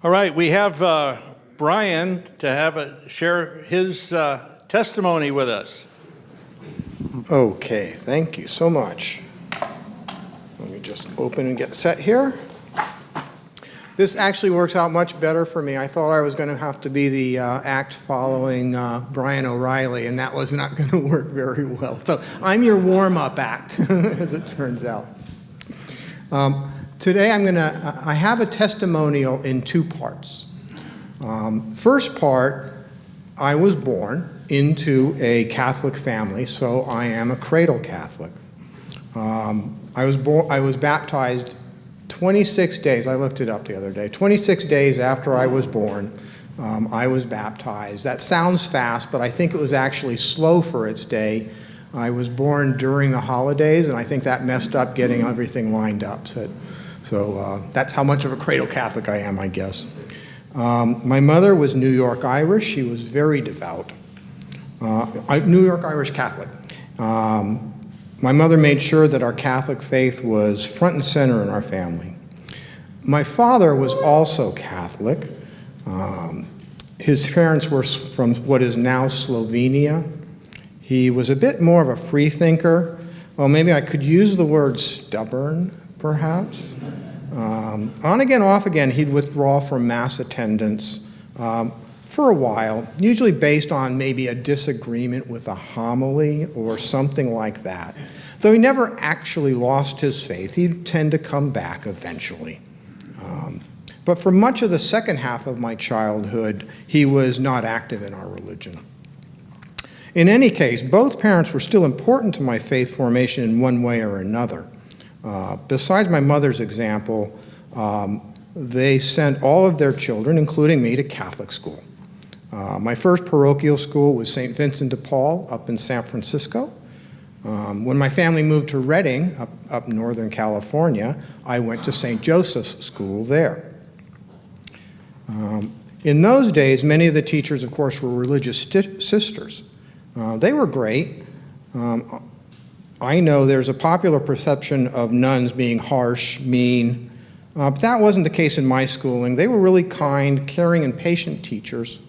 All right, we have Bryan to share his testimony with us. Okay, thank you so much. Let me just open and get set here. This actually works out much better for me. I thought I was going to have to be the act following Brian O'Reilly, and that was not going to work very well. So I'm your warm-up act, as it turns out. Today I have a testimonial in two parts. First part, I was born into a Catholic family, so I am a cradle Catholic. I was baptized 26 days, I looked it up the other day, 26 days after I was born, I was baptized. That sounds fast, but I think it was actually slow for its day. I was born during the holidays, and I think that messed up getting everything lined up. So that's how much of a cradle Catholic I am, I guess. My mother was New York Irish. She was very devout. New York Irish Catholic. My mother made sure that our Catholic faith was front and center in our family. My father was also Catholic. His parents were from what is now Slovenia. He was a bit more of a free thinker. Well, maybe I could use the word stubborn, perhaps. On again, off again, he'd withdraw from Mass attendance for a while, usually based on maybe a disagreement with a homily or something like that. Though he never actually lost his faith, he'd tend to come back eventually. But for much of the second half of my childhood, he was not active in our religion. In any case, both parents were still important to my faith formation in one way or another. Besides my mother's example, they sent all of their children, including me, to Catholic school. My first parochial school was St. Vincent de Paul up in San Francisco. When my family moved to Redding, up Northern California, I went to St. Joseph's School there. In those days, many of the teachers, of course, were religious sisters. They were great. I know there's a popular perception of nuns being harsh, mean, but that wasn't the case in my schooling. They were really kind, caring, and patient teachers.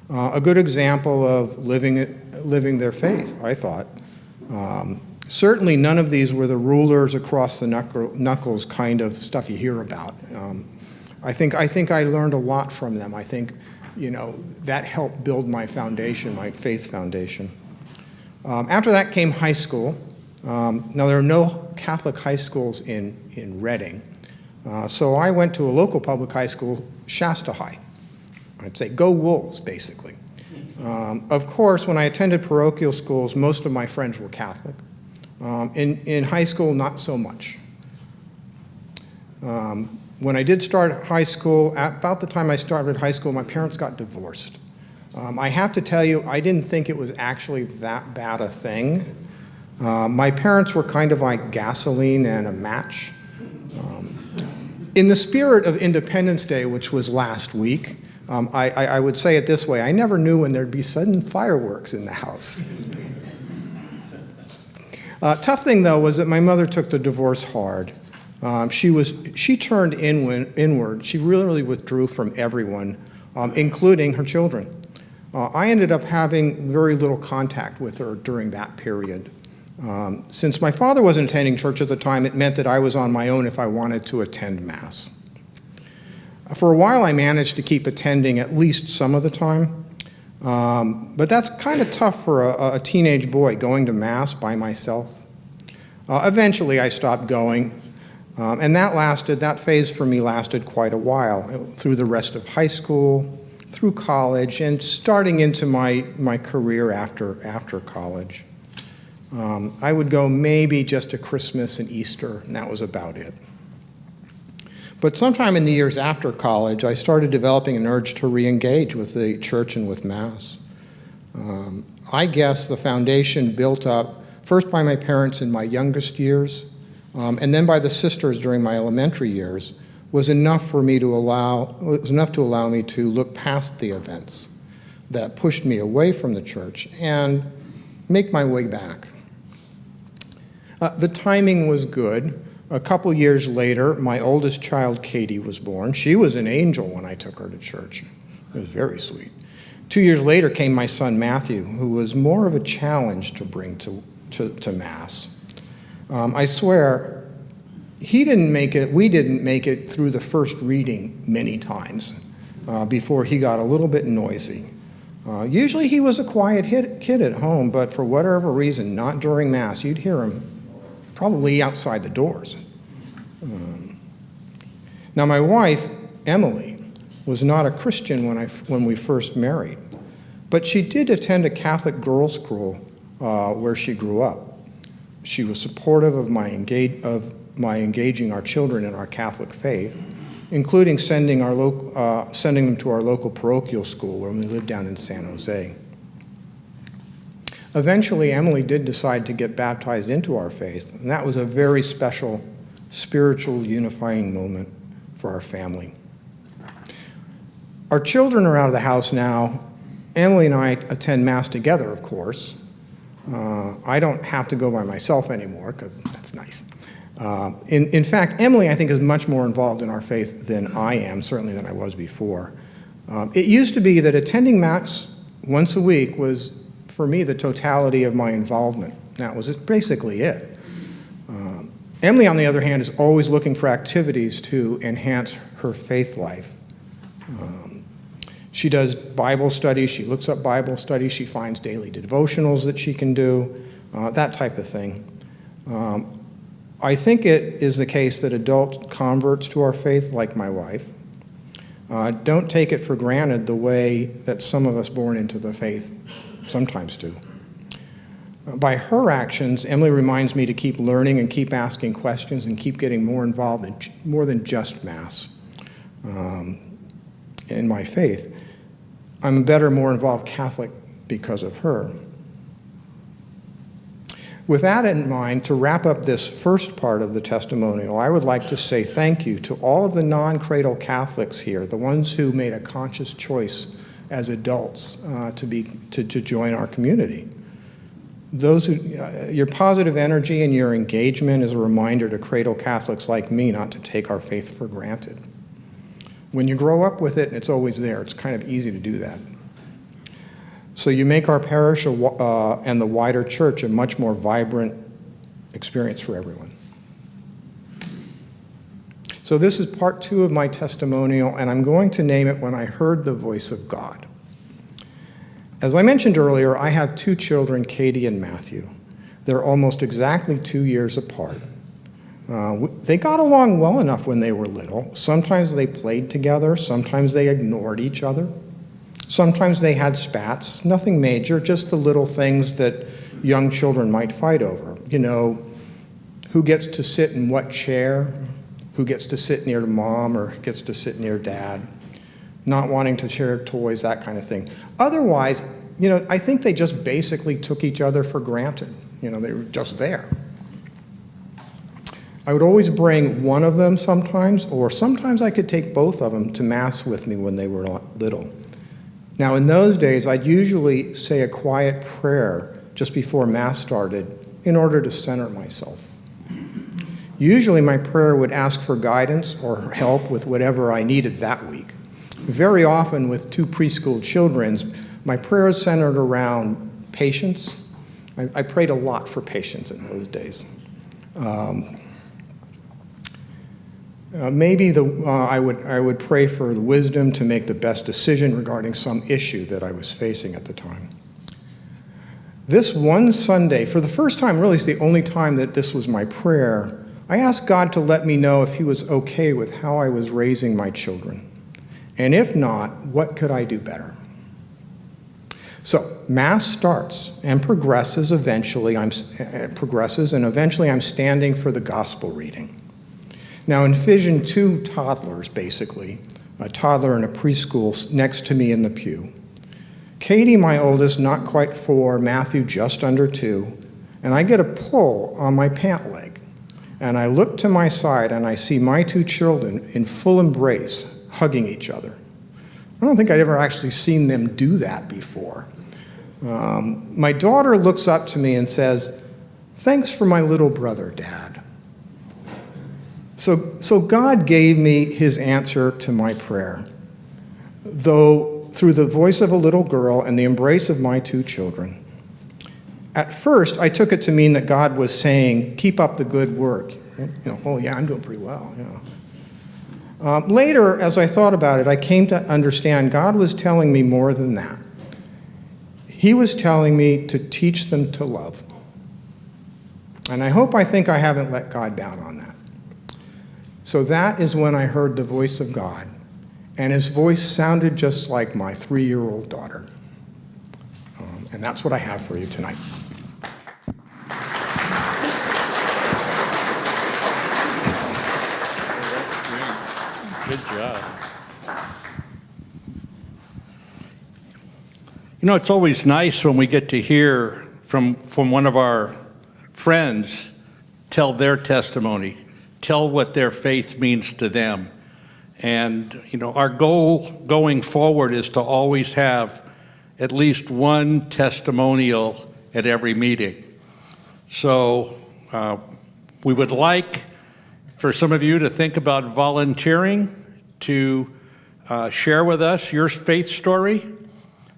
A good example of living their faith, I thought. Certainly none of these were the rulers across the knuckles kind of stuff you hear about. I think I learned a lot from them. I think, that helped build my foundation, my faith foundation. After that came high school. Now there are no Catholic high schools in Redding. So I went to a local public high school, Shasta High. I'd say go Wolves, basically. Of course, when I attended parochial schools, most of my friends were Catholic. In high school, not so much. When I did start high school, about the time I started high school, my parents got divorced. I have to tell you, I didn't think it was actually that bad a thing. My parents were kind of like gasoline and a match. In the spirit of Independence Day, which was last week, I would say it this way: I never knew when there'd be sudden fireworks in the house. Tough thing, though, was that my mother took the divorce hard. She turned inward. She really withdrew from everyone, including her children. I ended up having very little contact with her during that period. Since my father wasn't attending church at the time, it meant that I was on my own if I wanted to attend Mass. For a while, I managed to keep attending at least some of the time, but that's kind of tough for a teenage boy going to Mass by myself. Eventually, I stopped going, and that phase for me lasted quite a while, through the rest of high school, through college, and starting into my career after college. I would go maybe just to Christmas and Easter, and that was about it. But sometime in the years after college, I started developing an urge to re-engage with the church and with Mass. I guess the foundation built up first by my parents in my youngest years, and then by the sisters during my elementary years, was enough to allow me to look past the events that pushed me away from the church and make my way back. The timing was good. A couple years later, my oldest child, Katie, was born. She was an angel when I took her to church. It was very sweet. 2 years later came my son, Matthew, who was more of a challenge to bring to Mass. I swear, we didn't make it through the first reading many times before he got a little bit noisy. Usually he was a quiet kid at home, but for whatever reason, not during Mass. You'd hear him probably outside the doors. Now, my wife, Emily, was not a Christian when we first married, but she did attend a Catholic girls' school where she grew up. She was supportive of my engaging our children in our Catholic faith, including sending them to our local parochial school when we lived down in San Jose. Eventually, Emily did decide to get baptized into our faith, and that was a very special spiritual unifying moment for our family. Our children are out of the house now. Emily and I attend Mass together, of course. I don't have to go by myself anymore, because that's nice. In fact, Emily, I think, is much more involved in our faith than I am, certainly than I was before. It used to be that attending Mass once a week was, for me, the totality of my involvement. That was basically it. Emily, on the other hand, is always looking for activities to enhance her faith life. She does Bible studies, she looks up Bible studies, she finds daily devotionals that she can do, that type of thing. I think it is the case that adult converts to our faith, like my wife, don't take it for granted the way that some of us born into the faith sometimes do. By her actions, Emily reminds me to keep learning and keep asking questions and keep getting more involved in more than just Mass in my faith. I'm a better, more involved Catholic because of her. With that in mind, to wrap up this first part of the testimonial, I would like to say thank you to all of the non-cradle Catholics here, the ones who made a conscious choice as adults to join our community. Your positive energy and your engagement is a reminder to cradle Catholics like me not to take our faith for granted. When you grow up with it, it's always there. It's kind of easy to do that. So you make our parish and the wider church a much more vibrant experience for everyone. So this is part 2 of my testimonial, and I'm going to name it When I Heard the Voice of God. As I mentioned earlier, I have 2 children, Katie and Matthew. They're almost exactly 2 years apart. They got along well enough when they were little. Sometimes they played together, sometimes they ignored each other. Sometimes they had spats, nothing major, just the little things that young children might fight over. You know, who gets to sit in what chair, who gets to sit near mom or gets to sit near dad, not wanting to share toys, that kind of thing. Otherwise, you know, I think they just basically took each other for granted. You know, they were just there. I would always bring one of them sometimes, or sometimes I could take both of them to Mass with me when they were little. Now, in those days, I'd usually say a quiet prayer just before Mass started in order to center myself. Usually, my prayer would ask for guidance or help with whatever I needed that week. Very often, with 2 preschool children, my prayers centered around patience. I prayed a lot for patience in those days. I would pray for the wisdom to make the best decision regarding some issue that I was facing at the time. This one Sunday, for the first time, really it's the only time that this was my prayer, I asked God to let me know if he was okay with how I was raising my children. And if not, what could I do better? So Mass starts and progresses, and eventually I'm standing for the gospel reading. Now envision 2 toddlers, basically, a toddler and a preschool next to me in the pew. Katie, my oldest, not quite 4, Matthew just under 2, and I get a pull on my pant leg. And I look to my side and I see my 2 children in full embrace, hugging each other. I don't think I'd ever actually seen them do that before. My daughter looks up to me and says, "Thanks for my little brother, Dad." So God gave me his answer to my prayer, though through the voice of a little girl and the embrace of my 2 children. At first, I took it to mean that God was saying, keep up the good work. Oh yeah, I'm doing pretty well. Later, as I thought about it, I came to understand God was telling me more than that. He was telling me to teach them to love. And I think I haven't let God down on that. So that is when I heard the voice of God, and his voice sounded just like my 3-year-old daughter. And that's what I have for you tonight. Good job. You know, it's always nice when we get to hear from one of our friends tell their testimony, tell what their faith means to them. And, you know, our goal going forward is to always have at least one testimonial at every meeting. So we would like for some of you to think about volunteering to share with us your faith story.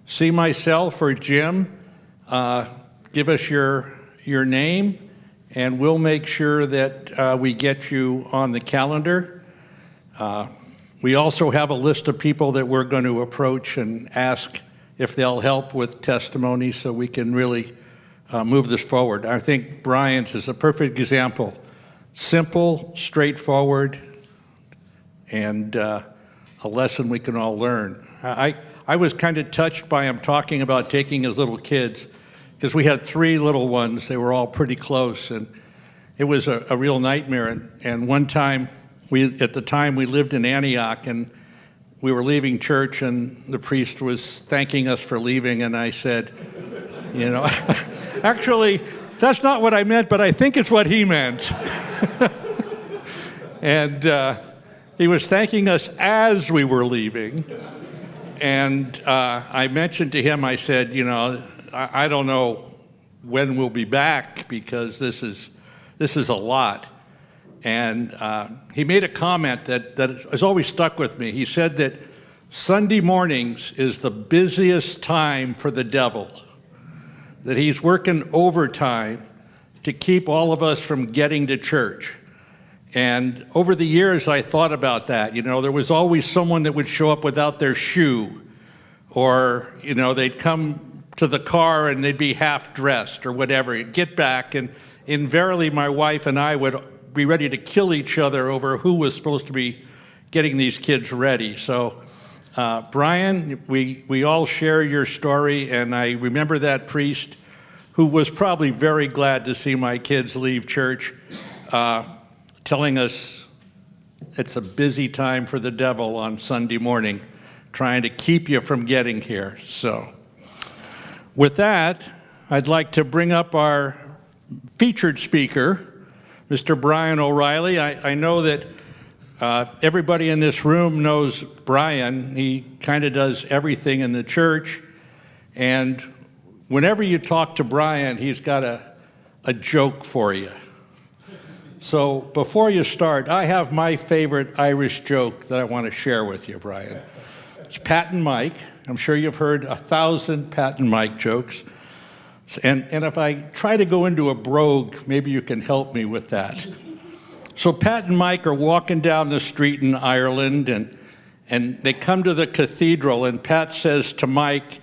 See myself or Jim, give us your name, and we'll make sure that we get you on the calendar. We also have a list of people that we're going to approach and ask if they'll help with testimony so we can really move this forward. I think Bryan's is a perfect example. Simple, straightforward, and a lesson we can all learn. I was kind of touched by him talking about taking his little kids, because we had 3 little ones. They were all pretty close, and it was a real nightmare. And one time, at the time we lived in Antioch, and we were leaving church, and the priest was thanking us for leaving, and I said, you know, actually, that's not what I meant, but I think it's what he meant. And he was thanking us as we were leaving. And I mentioned to him, I said, you know, I don't know when we'll be back, because this is a lot. And he made a comment that has always stuck with me. He said that Sunday mornings is the busiest time for the devil, that he's working overtime to keep all of us from getting to church. And over the years, I thought about that. You know, there was always someone that would show up without their shoe, or, you know, they'd come to the car and they'd be half dressed or whatever. You'd get back, and invariably my wife and I would be ready to kill each other over who was supposed to be getting these kids ready. So, Bryan, we all share your story, and I remember that priest who was probably very glad to see my kids leave church, telling us it's a busy time for the devil on Sunday morning, trying to keep you from getting here. So with that, I'd like to bring up our featured speaker, Mr. Brian O'Reilly. I know that everybody in this room knows Bryan. He kind of does everything in the church. And whenever you talk to Bryan, he's got a joke for you. So before you start, I have my favorite Irish joke that I want to share with you, Bryan. It's Pat and Mike. I'm sure you've heard 1,000 Pat and Mike jokes. And if I try to go into a brogue, maybe you can help me with that. So Pat and Mike are walking down the street in Ireland, and they come to the cathedral, and Pat says to Mike,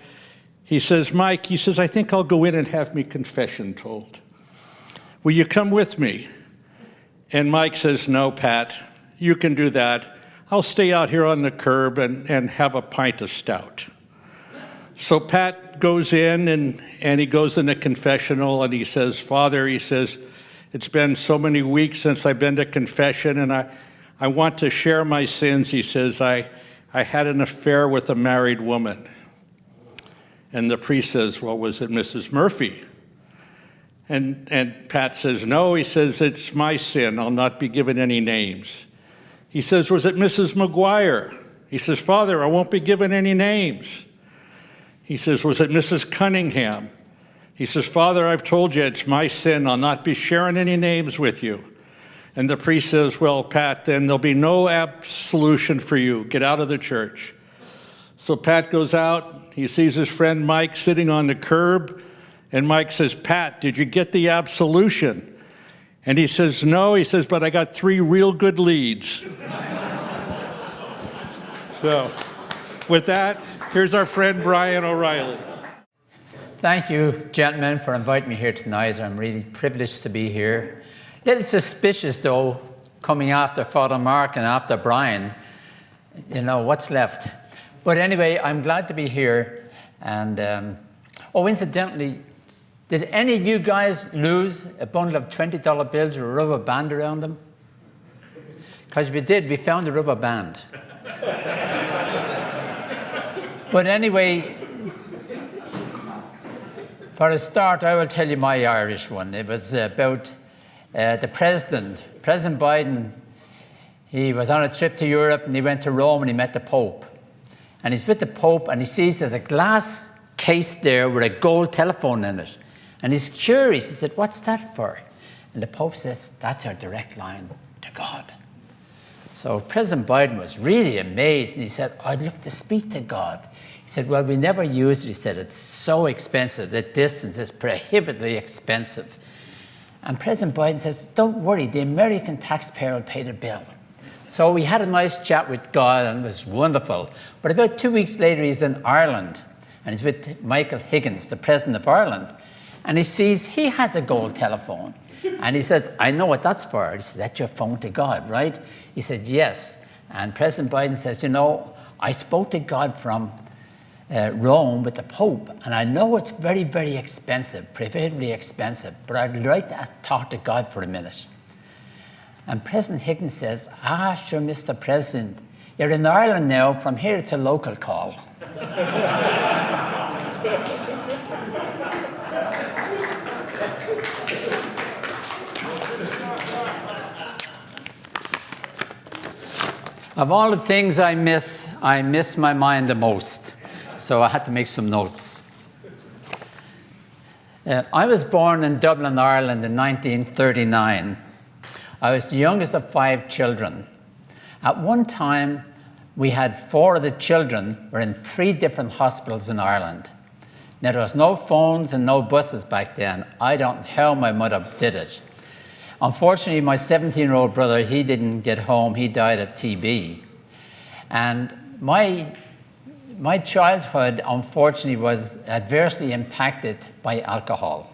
Mike, I think I'll go in and have me confession told. Will you come with me? And Mike says, no, Pat, you can do that. I'll stay out here on the curb and have a pint of stout. So Pat goes in, and he goes in the confessional, and he says, Father, it's been so many weeks since I've been to confession, and I want to share my sins. He says, I had an affair with a married woman. And the priest says, well, was it Mrs. Murphy? And Pat says, no. He says, it's my sin. I'll not be given any names. He says, was it Mrs. McGuire? He says, Father, I won't be given any names. He says, was it Mrs. Cunningham? He says, Father, I've told you it's my sin. I'll not be sharing any names with you. And the priest says, well, Pat, then there'll be no absolution for you. Get out of the church. So Pat goes out. He sees his friend Mike sitting on the curb. And Mike says, Pat, did you get the absolution? And he says, no. He says, but I got 3 real good leads. So with that, here's our friend Brian O'Reilly. Thank you, gentlemen, for inviting me here tonight. I'm really privileged to be here. A little suspicious, though, coming after Father Mark and after Brian. You know, what's left? But anyway, I'm glad to be here. And, incidentally, did any of you guys lose a bundle of $20 bills with a rubber band around them? Because if you did, we found a rubber band. But anyway, for a start, I will tell you my Irish one. It was about the President Biden. He was on a trip to Europe and he went to Rome and he met the Pope. And he's with the Pope and he sees there's a glass case there with a gold telephone in it. And he's curious. He said, what's that for? And the Pope says, that's our direct line to God. So President Biden was really amazed and he said, I'd love to speak to God. He said, well, we never use it. He said, it's so expensive. The distance is prohibitively expensive. And President Biden says, don't worry, the American taxpayer will pay the bill. So we had a nice chat with God and it was wonderful. But about 2 weeks later, he's in Ireland and he's with Michael Higgins, the President of Ireland. And he sees he has a gold telephone. And he says, I know what that's for. He said, that's your phone to God, right? He said, yes. And President Biden says, you know, I spoke to God from Rome with the Pope, and I know it's very, very expensive, prohibitively expensive, but I'd like to talk to God for a minute. And President Higgins says, sure, Mr. President, you're in Ireland now. From here, it's a local call. Of all the things I miss my mind the most. So I had to make some notes. I was born in Dublin, Ireland in 1939. I was the youngest of 5 children. At one time, we had 4 of the children were in 3 different hospitals in Ireland. Now, there was no phones and no buses back then. I don't know how my mother did it. Unfortunately, my 17-year-old brother, he didn't get home. He died of TB. And my childhood, unfortunately, was adversely impacted by alcohol.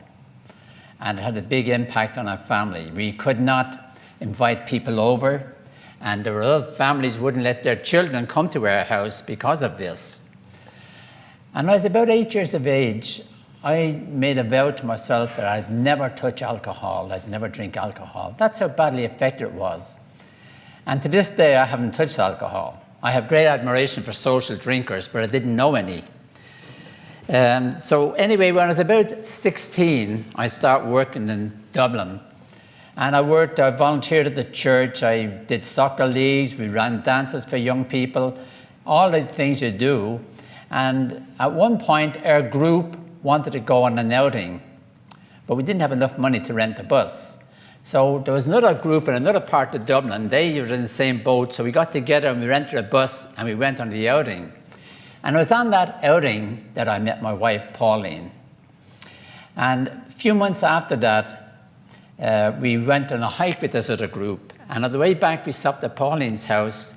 And it had a big impact on our family. We could not invite people over. And there were other families who wouldn't let their children come to our house because of this. And when I was about 8 years of age, I made a vow to myself that I'd never touch alcohol, I'd never drink alcohol. That's how badly affected it was. And to this day, I haven't touched alcohol. I have great admiration for social drinkers, but I didn't know any. So anyway, when I was about 16, I started working in Dublin. And I volunteered at the church, I did soccer leagues, we ran dances for young people, all the things you do. And at one point, our group wanted to go on an outing, but we didn't have enough money to rent a bus. So there was another group in another part of Dublin, they were in the same boat, so we got together and we rented a bus and we went on the outing. And it was on that outing that I met my wife, Pauline. And a few months after that, we went on a hike with this other group. And on the way back, we stopped at Pauline's house.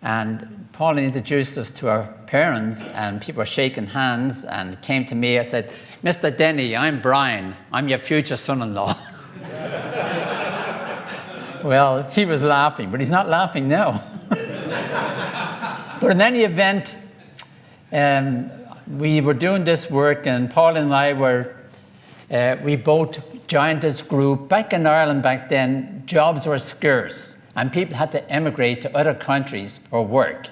And Pauline introduced us to our parents, and people were shaking hands, and came to me. I said, Mr. Denny, I'm Brian. I'm your future son-in-law. Well, he was laughing, but he's not laughing now. But in any event, we were doing this work, and Paul and I we both joined this group. Back in Ireland back then, jobs were scarce, and people had to emigrate to other countries for work.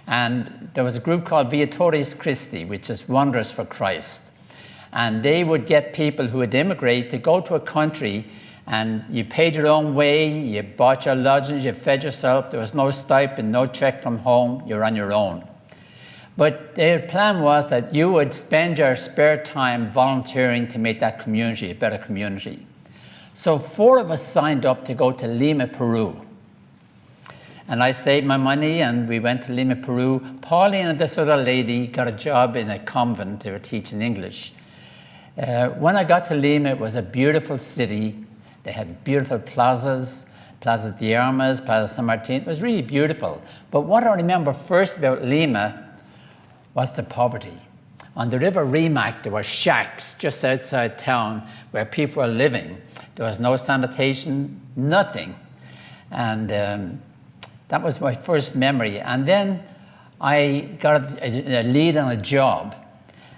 And there was a group called Viatores Christi, which is Wonders for Christ. And they would get people who would immigrate to go to a country, and you paid your own way, you bought your lodgings, you fed yourself, there was no stipend, no check from home, you're on your own. But their plan was that you would spend your spare time volunteering to make that community a better community. So 4 of us signed up to go to Lima, Peru. And I saved my money and we went to Lima, Peru. Pauline and this other lady got a job in a convent. They were teaching English. When I got to Lima, it was a beautiful city. They had beautiful plazas, Plaza de Armas, Plaza San Martin. It was really beautiful. But what I remember first about Lima was the poverty. On the River Rimac, there were shacks just outside town where people were living. There was no sanitation, nothing. And that was my first memory. And then I got a lead on a job.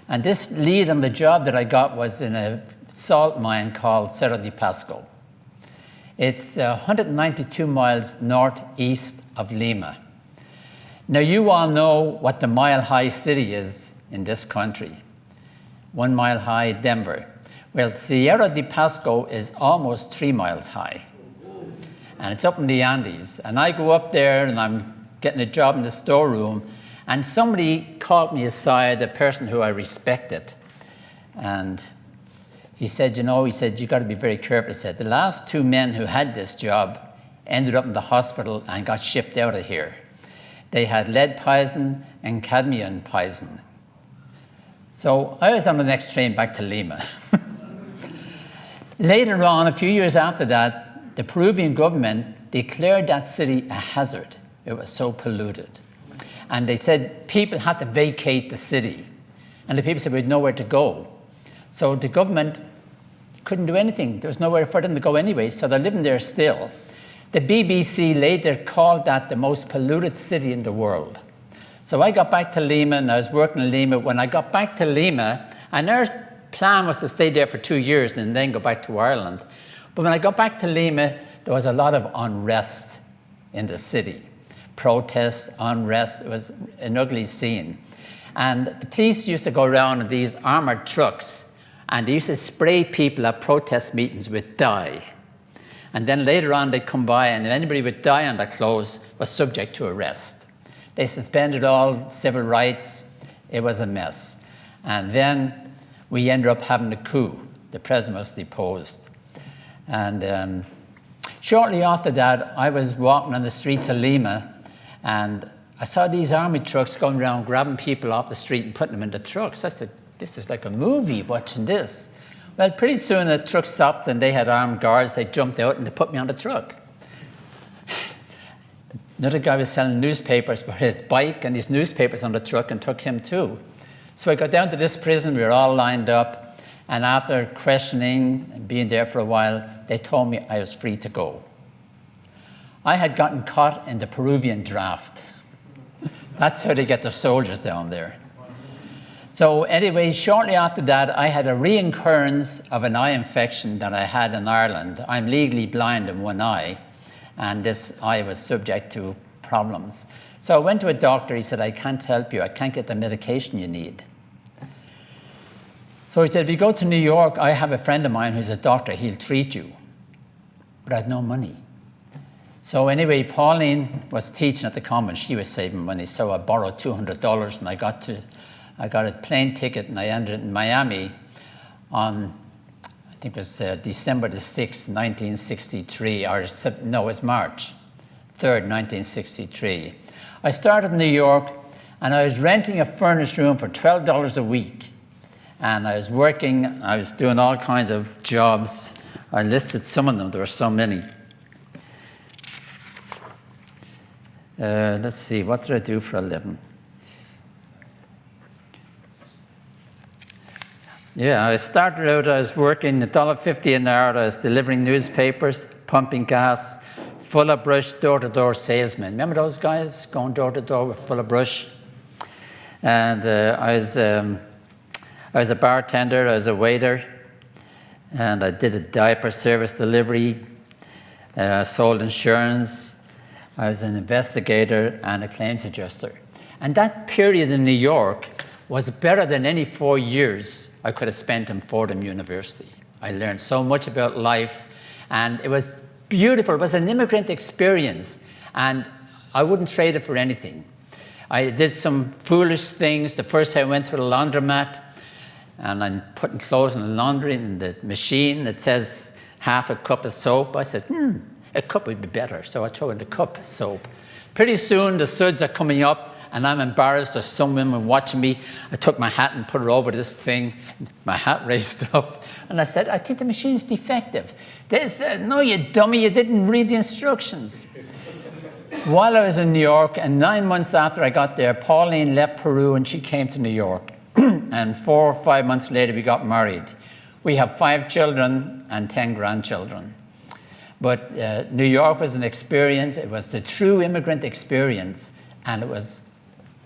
And this lead on the job that I got was in a salt mine called Cerro de Pasco. It's 192 miles northeast of Lima. Now, you all know what the mile-high city is in this country. 1 mile high, Denver. Well, Cerro de Pasco is almost 3 miles high. And it's up in the Andes. And I go up there and I'm getting a job in the storeroom, and somebody called me aside, a person who I respected. And he said, you got to be very careful. He said, the last 2 men who had this job ended up in the hospital and got shipped out of here. They had lead poison and cadmium poison. So I was on the next train back to Lima. Later on, a few years after that, the Peruvian government declared that city a hazard. It was so polluted. And they said people had to vacate the city. And the people said we had nowhere to go. So the government couldn't do anything. There was nowhere for them to go anyway, so they're living there still. The BBC later called that the most polluted city in the world. So I got back to Lima, and I was working in Lima. When I got back to Lima, and our plan was to stay there for 2 years and then go back to Ireland. But when I got back to Lima, there was a lot of unrest in the city. Protests, unrest, it was an ugly scene. And the police used to go around in these armored trucks, and they used to spray people at protest meetings with dye. And then later on they'd come by, and anybody with dye on their clothes was subject to arrest. They suspended all civil rights. It was a mess. And then we ended up having a coup. The president was deposed. And shortly after that, I was walking on the streets of Lima, and I saw these army trucks going around grabbing people off the street and putting them in the trucks. I said, this is like a movie, watching this. Well, pretty soon the truck stopped and they had armed guards. They jumped out and they put me on the truck. Another guy was selling newspapers for his bike and his newspapers on the truck, and took him too. So I got down to this prison. We were all lined up. And after questioning and being there for a while, they told me I was free to go. I had gotten caught in the Peruvian draft. That's how they get their soldiers down there. So anyway, shortly after that, I had a reoccurrence of an eye infection that I had in Ireland. I'm legally blind in one eye, and this eye was subject to problems. So I went to a doctor. He said, I can't help you. I can't get the medication you need. So he said, if you go to New York, I have a friend of mine who's a doctor. He'll treat you. But I had no money. So anyway, Pauline was teaching at the convent. She was saving money. So I borrowed $200, and I got a plane ticket, and I ended in Miami on, I think it was December the 6th, 1963, or no, it was March 3rd, 1963. I started in New York, and I was renting a furnished room for $12 a week. And I was working, I was doing all kinds of jobs. I listed some of them, there were so many. Let's see, what did I do for a living? Yeah, I started out, I was working $1.50 an hour. I was delivering newspapers, pumping gas, full of brush, door-to-door salesman. Remember those guys going door-to-door with full of brush? And I was a bartender, I was a waiter, and I did a diaper service delivery, sold insurance. I was an investigator and a claims adjuster. And that period in New York was better than any 4 years I could have spent in Fordham University. I learned so much about life, and it was beautiful. It was an immigrant experience, and I wouldn't trade it for anything. I did some foolish things. The first time I went to a laundromat, and I'm putting clothes in the laundry in the machine. It says, half a cup of soap. I said, a cup would be better. So I throw in the cup of soap. Pretty soon the suds are coming up and I'm embarrassed. There's some women watching me. I took my hat and put it over this thing. My hat raised up. And I said, I think the machine's defective. They said, no, you dummy, you didn't read the instructions. While I was in New York, and 9 months after I got there, Pauline left Peru and she came to New York. And 4 or 5 months later, we got married. We have 5 children and 10 grandchildren. But New York was an experience. It was the true immigrant experience. And it was,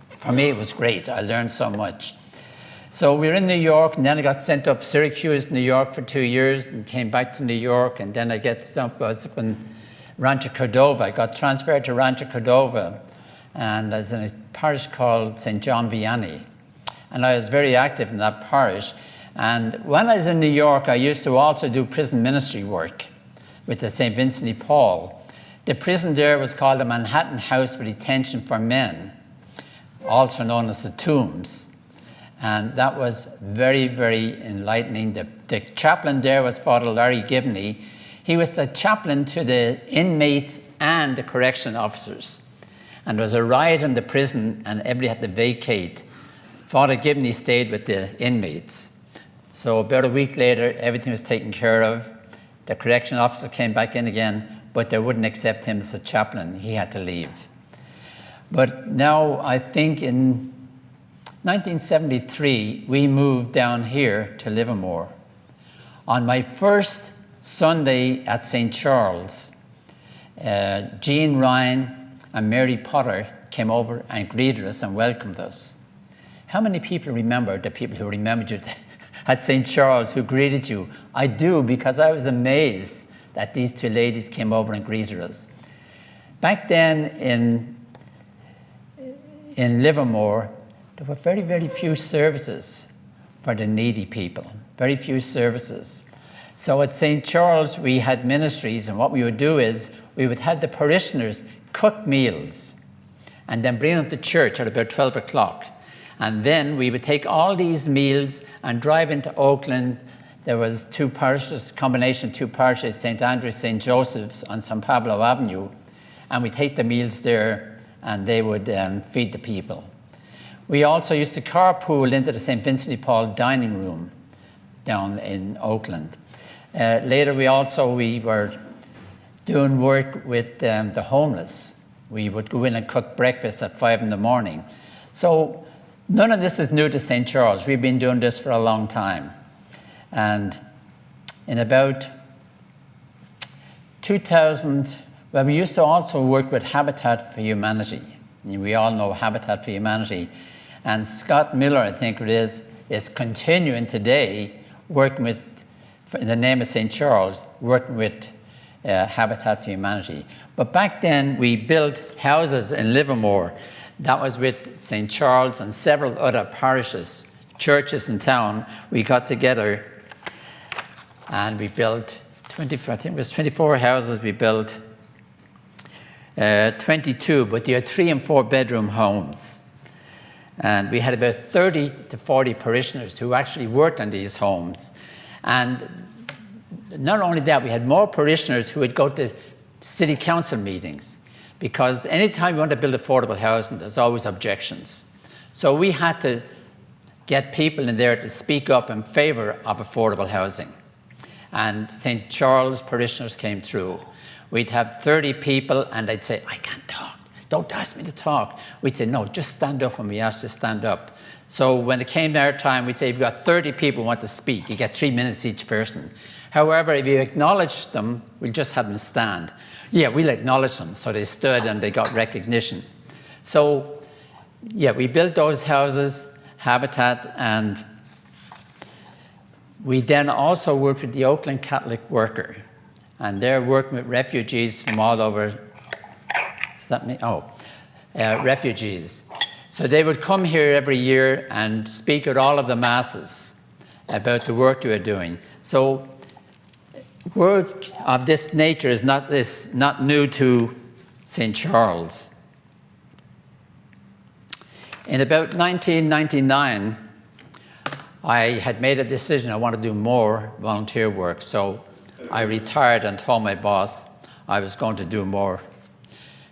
for me, it was great. I learned so much. So we were in New York, and then I got sent up Syracuse, New York for 2 years, and came back to New York. And then I was up in Rancho Cordova. I got transferred to Rancho Cordova. And I was in a parish called St. John Vianney. And I was very active in that parish. And when I was in New York, I used to also do prison ministry work with the St. Vincent de Paul. The prison there was called the Manhattan House for Detention for Men, also known as the Tombs. And that was very, very enlightening. The chaplain there was Father Larry Gibney. He was the chaplain to the inmates and the correction officers. And there was a riot in the prison and everybody had to vacate. Father Gibney stayed with the inmates. So about a week later, everything was taken care of. The correction officer came back in again, but they wouldn't accept him as a chaplain. He had to leave. But now I think in 1973, we moved down here to Livermore. On my first Sunday at St. Charles, Jean Ryan and Mary Potter came over and greeted us and welcomed us. How many people remember the people who remembered you at St. Charles who greeted you? I do, because I was amazed that these 2 ladies came over and greeted us. Back then in Livermore, there were very, very few services for the needy people, very few services. So at St. Charles, we had ministries, and what we would do is we would have the parishioners cook meals and then bring them to church at about 12 o'clock. And then we would take all these meals and drive into Oakland. There was 2 parishes, combination of 2 parishes, St. Andrew's, St. Joseph's on San Pablo Avenue. And we take the meals there and they would feed the people. We also used to carpool into the St. Vincent de Paul dining room down in Oakland. Later we were doing work with the homeless. We would go in and cook breakfast at 5 in the morning. So none of this is new to St. Charles. We've been doing this for a long time. And in about 2000, well, we used to also work with Habitat for Humanity. We all know Habitat for Humanity. And Scott Miller, I think it is continuing today working with, in the name of St. Charles, working with Habitat for Humanity. But back then, we built houses in Livermore. That was with St. Charles and several other parishes, churches in town. We got together and we built 24 houses we built, 22, but they are 3 and 4 bedroom homes. And we had about 30 to 40 parishioners who actually worked on these homes. And not only that, we had more parishioners who would go to city council meetings, because anytime you want to build affordable housing, there's always objections. So we had to get people in there to speak up in favor of affordable housing. And St. Charles parishioners came through. We'd have 30 people and they'd say, I can't talk. Don't ask me to talk. We'd say, no, just stand up when we ask you to stand up. So when it came their time, we'd say, if you've got 30 people who want to speak, you get 3 minutes each person. However, if you acknowledge them, we'll just have them stand. Yeah, we'll acknowledge them. So they stood and they got recognition. So, yeah, we built those houses, Habitat, and we then also worked with the Oakland Catholic Worker. And they're working with refugees from all over. Is that me? Oh, refugees. So they would come here every year and speak at all of the masses about the work they were doing. So work of this nature is not new to St. Charles. In about 1999, I had made a decision I want to do more volunteer work. So I retired and told my boss I was going to do more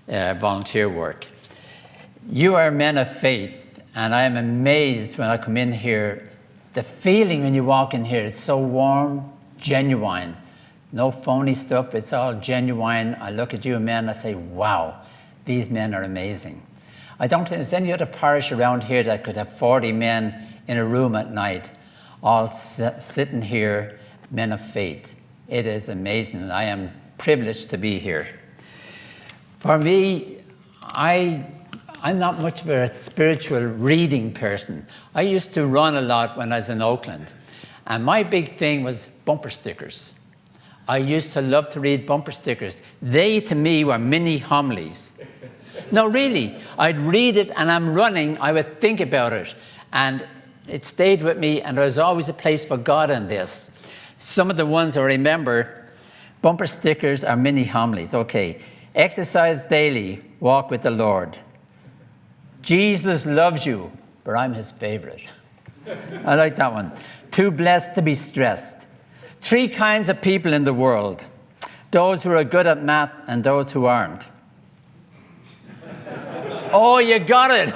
volunteer work. You are men of faith, and I am amazed when I come in here. The feeling when you walk in here, it's so warm, genuine. No phony stuff, it's all genuine. I look at you men, I say, wow, these men are amazing. I don't think there's any other parish around here that could have 40 men in a room at night, all sitting here, men of faith. It is amazing, and I am privileged to be here. For me, I'm not much of a spiritual reading person. I used to run a lot when I was in Oakland, and my big thing was bumper stickers. I used to love to read bumper stickers. They, to me, were mini homilies. No, really, I'd read it and I'm running, I would think about it, and it stayed with me, and there was always a place for God in this. Some of the ones I remember, bumper stickers are mini homilies. Okay, exercise daily, walk with the Lord. Jesus loves you, but I'm his favorite. I like that one. Too blessed to be stressed. 3 kinds of people in the world: those who are good at math and those who aren't. Oh, you got it.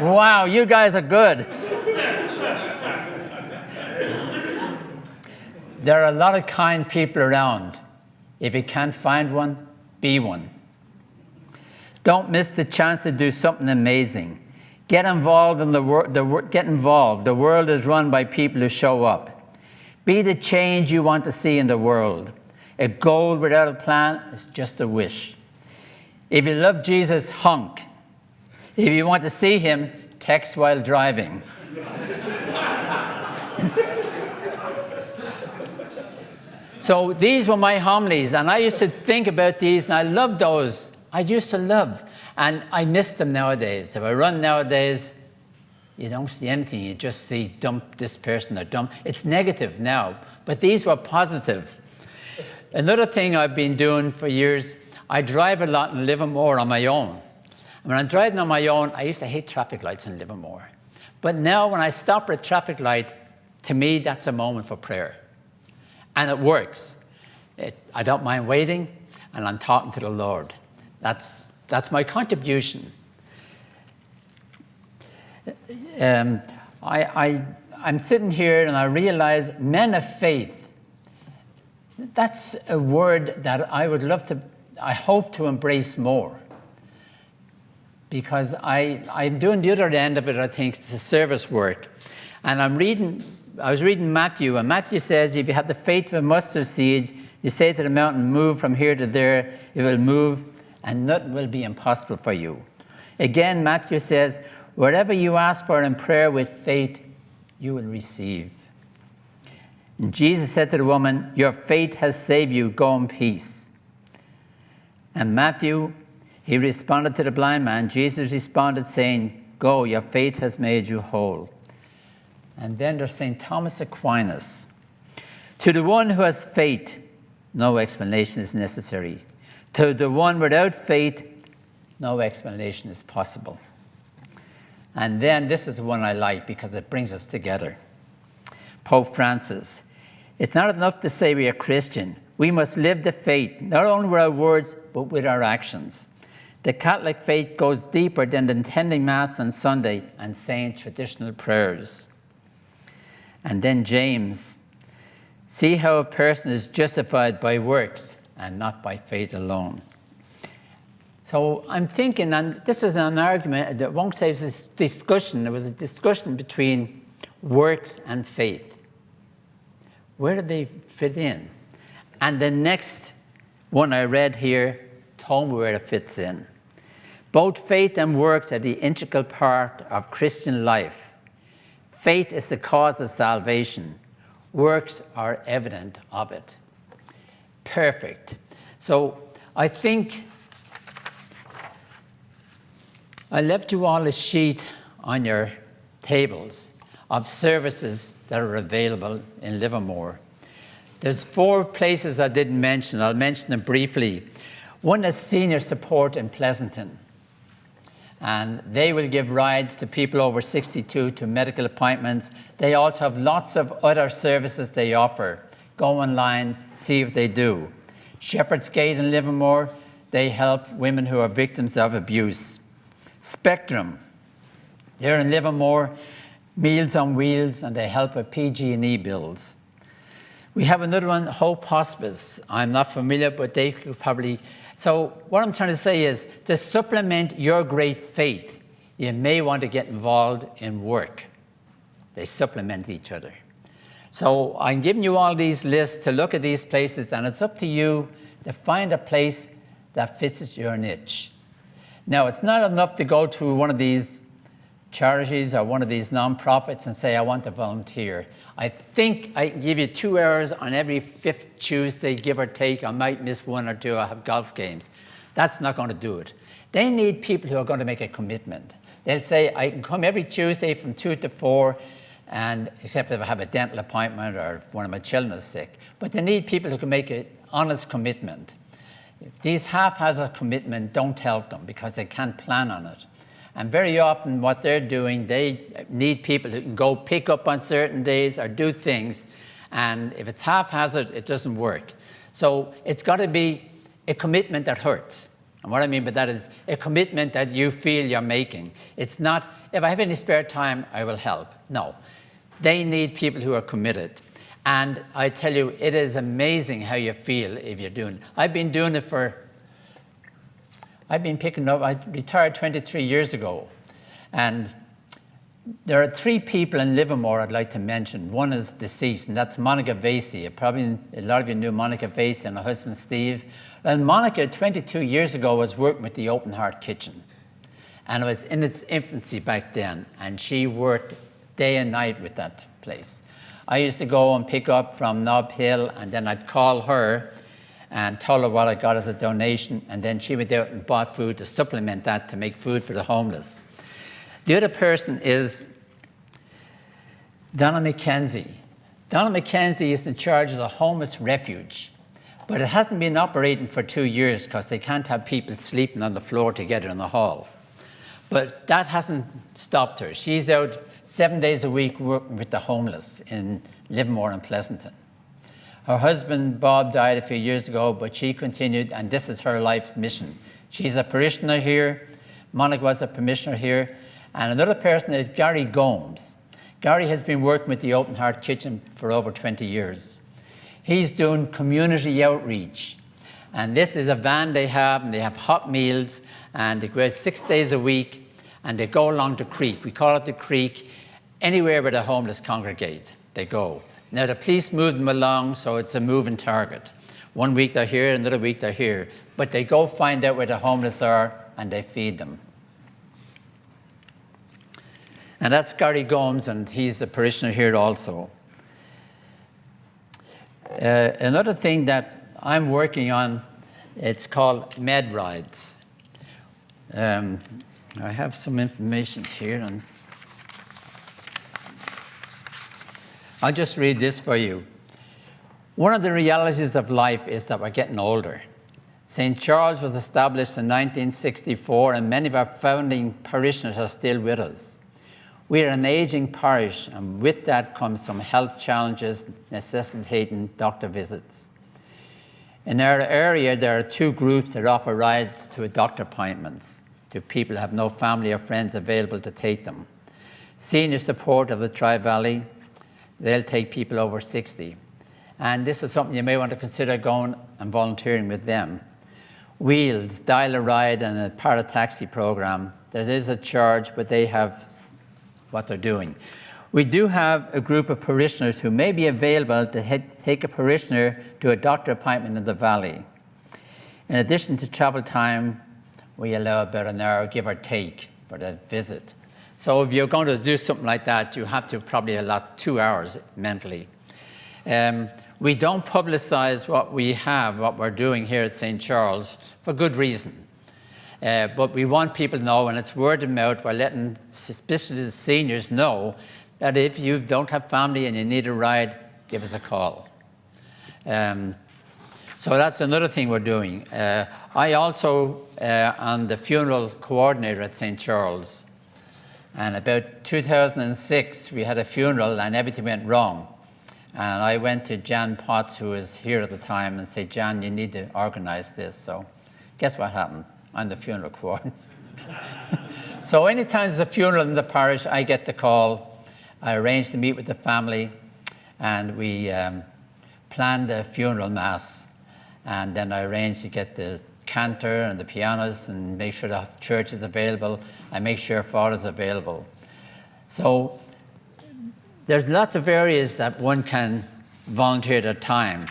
Wow, you guys are good. There are a lot of kind people around. If you can't find one, be one. Don't miss the chance to do something amazing. Get involved in the world. Get involved. The world is run by people who show up. Be the change you want to see in the world. A goal without a plan is just a wish. If you love Jesus, honk. If you want to see him, text while driving. So these were my homilies, and I used to think about these, and I loved those. I used to love, and I miss them nowadays. If I run nowadays, you don't see anything. You just see dump this person or dump. It's negative now, but these were positive. Another thing I've been doing for years, I drive a lot in Livermore on my own. When I'm driving on my own, I used to hate traffic lights in Livermore. But now when I stop at a traffic light, to me, that's a moment for prayer. And it works. I don't mind waiting, and I'm talking to the Lord. That's my contribution. I'm sitting here and I realize men of faith. That's a word that I would love to, I hope to embrace more. Because I'm doing the other end of it, I think, it's the service work. And I was reading Matthew, and Matthew says, if you have the faith of a mustard seed, you say to the mountain, move from here to there, it will move, and nothing will be impossible for you. Again, Matthew says, whatever you ask for in prayer with faith, you will receive. And Jesus said to the woman, your faith has saved you, go in peace. And Matthew, he responded to the blind man. Jesus responded saying, go, your faith has made you whole. And then there's St. Thomas Aquinas. To the one who has faith, no explanation is necessary. To the one without faith, no explanation is possible. And then this is the one I like because it brings us together. Pope Francis. It's not enough to say we are Christian. We must live the faith, not only with our words, but with our actions. The Catholic faith goes deeper than attending Mass on Sunday and saying traditional prayers. And then James. See how a person is justified by works and not by faith alone. So I'm thinking, and this is an argument, that won't say it's a discussion, there was a discussion between works and faith. Where do they fit in? And the next one I read here told me where it fits in. Both faith and works are the integral part of Christian life. Faith is the cause of salvation. Works are evident of it. Perfect. So I think I left you all a sheet on your tables of services that are available in Livermore. There's 4 places I didn't mention. I'll mention them briefly. One is senior support in Pleasanton. And they will give rides to people over 62 to medical appointments. They also have lots of other services they offer. go online, see if they do. Shepherd's Gate in Livermore, they help women who are victims of abuse. Spectrum, they're in Livermore, Meals on Wheels, and they help with PG&E bills. We have another one, Hope Hospice. I'm not familiar, but they could probably... So what I'm trying to say is, to supplement your great faith, you may want to get involved in work. They supplement each other. So I'm giving you all these lists to look at these places, and it's up to you to find a place that fits your niche. Now, it's not enough to go to one of these charities or one of these non-profits and say, I want to volunteer. I think I give you 2 hours on every 5th Tuesday, give or take. I might miss 1 or 2. I have golf games. That's not going to do it. They need people who are going to make a commitment. They'll say, I can come every Tuesday from 2 to 4, and except if I have a dental appointment or if one of my children is sick. But they need people who can make an honest commitment. If these haphazard commitments don't help them because they can't plan on it. And very often what they're doing, they need people who can go pick up on certain days or do things. And if it's haphazard, it doesn't work. So it's got to be a commitment that hurts. And what I mean by that is a commitment that you feel you're making. It's not, if I have any spare time, I will help. No. They need people who are committed. And I tell you, it is amazing how you feel if you're doing it. I've been doing it I've been picking up, I retired 23 years ago. And there are 3 people in Livermore I'd like to mention. One is deceased, and that's Monica Vasey. Probably a lot of you knew Monica Vasey and her husband Steve. And Monica, 22 years ago, was working with the Open Heart Kitchen. And it was in its infancy back then. And she worked day and night with that place. I used to go and pick up from Nob Hill, and then I'd call her and tell her what I got as a donation, and then she went out and bought food to supplement that to make food for the homeless. The other person is Donna McKenzie. Donna McKenzie is in charge of the homeless refuge, but it hasn't been operating for 2 years because they can't have people sleeping on the floor together in the hall. But that hasn't stopped her. She's out 7 days a week working with the homeless in Livermore and Pleasanton. Her husband, Bob, died a few years ago, but she continued, and this is her life mission. She's a parishioner here. Monica was a parishioner here. And another person is Gary Gomes. Gary has been working with the Open Heart Kitchen for over 20 years. He's doing community outreach. And this is a van they have, and they have hot meals, and they go out 6 days a week, and they go along the creek. We call it the creek. Anywhere where the homeless congregate, they go. Now, the police move them along, so it's a moving target. 1 week they're here, another week they're here. But they go find out where the homeless are, and they feed them. And that's Gary Gomes, and he's a parishioner here also. Another thing that I'm working on, it's called Med Rides. I have some information here on... I'll just read this for you. One of the realities of life is that we're getting older. St. Charles was established in 1964, and many of our founding parishioners are still with us. We are an aging parish, and with that comes some health challenges necessitating doctor visits. In our area, there are 2 groups that offer rides to doctor appointments to people who have no family or friends available to take them. Senior support of the Tri-Valley, they'll take people over 60. And this is something you may want to consider going and volunteering with them. Wheels, Dial a Ride, and a para-taxi program. There is a charge, but they have what they're doing. We do have a group of parishioners who may be available to take a parishioner to a doctor appointment in the valley. In addition to travel time, we allow about an hour, give or take, for the visit. So if you're going to do something like that, you have to probably allot 2 hours mentally. We don't publicize what we have, what we're doing here at St. Charles, for good reason. But we want people to know, and it's word of mouth. We're letting, especially the seniors, know that if you don't have family and you need a ride, give us a call. So that's another thing we're doing. I also am the funeral coordinator at St. Charles. And about 2006, we had a funeral and everything went wrong. And I went to Jan Potts, who was here at the time, and said, Jan, you need to organize this. So guess what happened? I'm the funeral coordinator. So anytime there's a funeral in the parish, I get the call. I arrange to meet with the family, and we plan the funeral mass. And then I arrange to get the cantor and the pianist and make sure the church is available. I make sure father's available. So there's lots of areas that one can volunteer their time.